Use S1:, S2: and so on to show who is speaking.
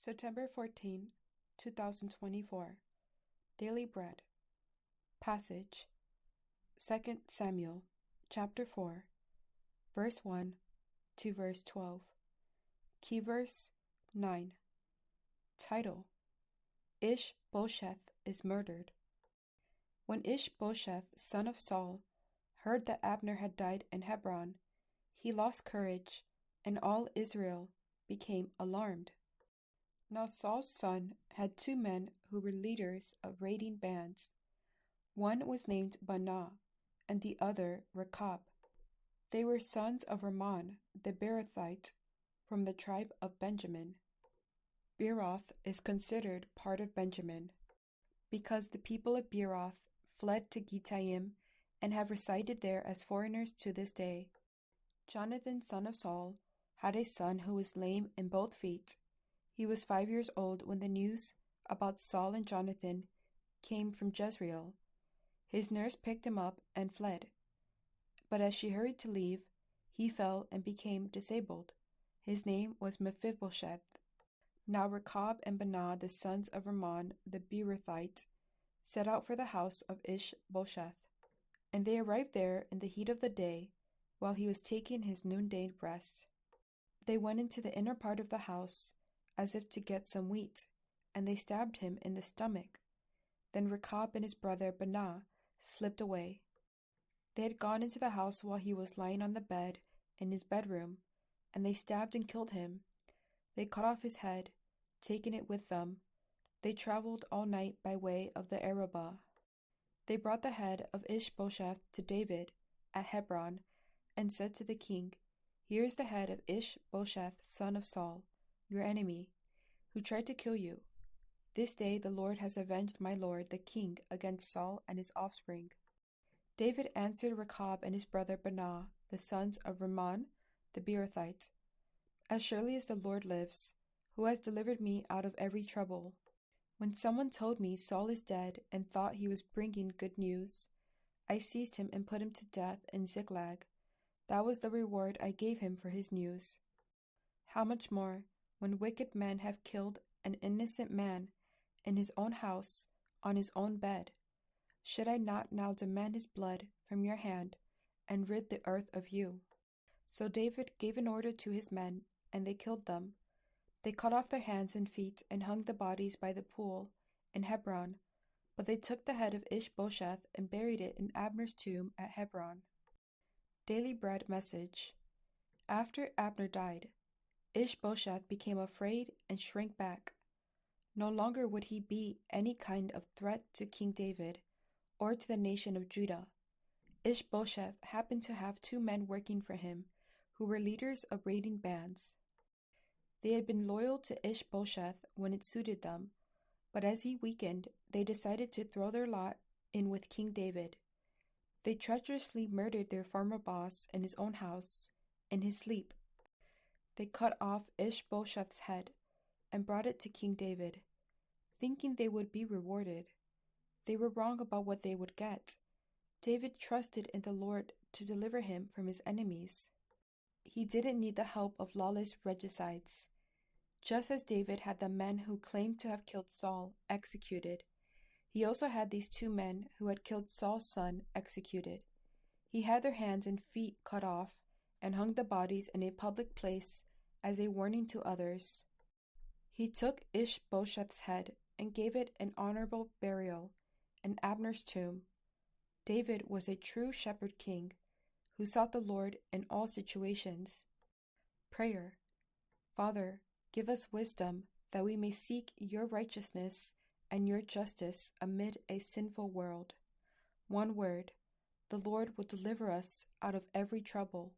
S1: September 14, 2024. Daily Bread. Passage: 2 Samuel, chapter 4, verse 1 to verse 12. Key verse 9. Title: Ish-Bosheth is murdered. When Ish-Bosheth, son of Saul, heard that Abner had died in Hebron, he lost courage, and all Israel became alarmed. Now Saul's son had two men who were leaders of raiding bands. One was named Abner, and the other Rechab. They were sons of Ramon the Beerothite, from the tribe of Benjamin. Beeroth is considered part of Benjamin, because the people of Beeroth fled to Gittaim and have resided there as foreigners to this day. Jonathan, son of Saul, had a son who was lame in both feet. He was 5 years old when the news about Saul and Jonathan came from Jezreel. His nurse picked him up and fled. But as she hurried to leave, he fell and became disabled. His name was Mephibosheth. Now Rechab and Abner, the sons of Ramon the Beerothite, set out for the house of Ish-Bosheth. And they arrived there in the heat of the day, while he was taking his noonday rest. They went into the inner part of the house, as if to get some wheat, and they stabbed him in the stomach. Then Rechab and his brother Abner slipped away. They had gone into the house while he was lying on the bed in his bedroom, and they stabbed and killed him. They cut off his head, taking it with them. They traveled all night by way of the Arabah. They brought the head of Ish-Bosheth to David at Hebron, and said to the king, "Here is the head of Ish-Bosheth, son of Saul, your enemy, who tried to kill you. This day the Lord has avenged my lord the king against Saul and his offspring." David answered Rechab and his brother Abner, the sons of Ramon the Beerothite, "As surely as the Lord lives, who has delivered me out of every trouble. When someone told me Saul is dead and thought he was bringing good news, I seized him and put him to death in Ziklag. That was the reward I gave him for his news. How much more, when wicked men have killed an innocent man in his own house, on his own bed? Should I not now demand his blood from your hand and rid the earth of you?" So David gave an order to his men, and they killed them. They cut off their hands and feet and hung the bodies by the pool in Hebron, but they took the head of Ish-Bosheth and buried it in Abner's tomb at Hebron. Daily Bread message. After Abner died, Ish-Bosheth became afraid and shrank back. No longer would he be any kind of threat to King David or to the nation of Judah. Ish-Bosheth happened to have two men working for him who were leaders of raiding bands. They had been loyal to Ish-Bosheth when it suited them, but as he weakened, they decided to throw their lot in with King David. They treacherously murdered their former boss in his own house, in his sleep. They cut off Ish-Bosheth's head and brought it to King David, thinking they would be rewarded. They were wrong about what they would get. David trusted in the Lord to deliver him from his enemies. He didn't need the help of lawless regicides. Just as David had the men who claimed to have killed Saul executed, he also had these two men who had killed Saul's son executed. He had their hands and feet cut off and hung the bodies in a public place as a warning to others. He took Ish-Bosheth's head and gave it an honorable burial in Abner's tomb. David was a true shepherd king who sought the Lord in all situations. Prayer. Father, give us wisdom that we may seek your righteousness and your justice amid a sinful world. One word: the Lord will deliver us out of every trouble.